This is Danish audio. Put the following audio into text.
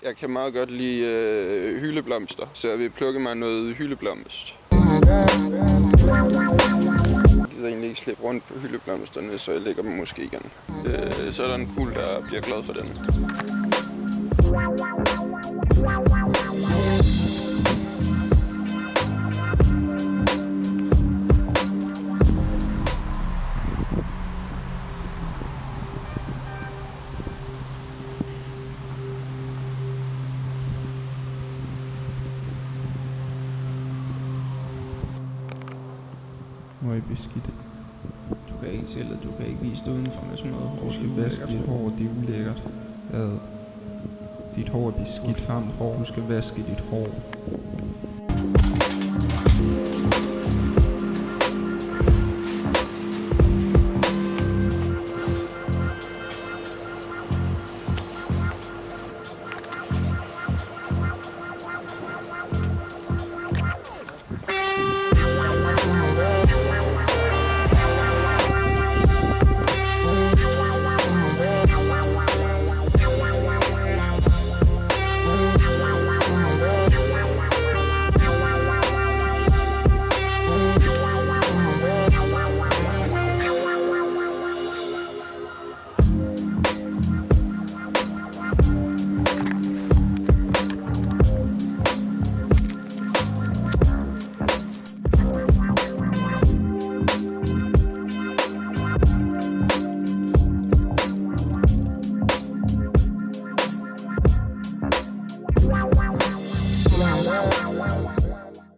Jeg kan meget godt lide hyldeblomster, så jeg vil plukke mig noget hyldeblomst. Jeg gider egentlig ikke slippe rundt på hyldeblomsterne, så jeg lægger dem måske igen. Så er der en fugl, der bliver glad for den. Hvor I beskidte. Du kan ikke tælle, du kan ikke vise det udenfor med sådan noget. Du skal vaske dit hår, det er ulækkert. Dit hår er beskidt, ramt hår. Du skal vaske dit hår.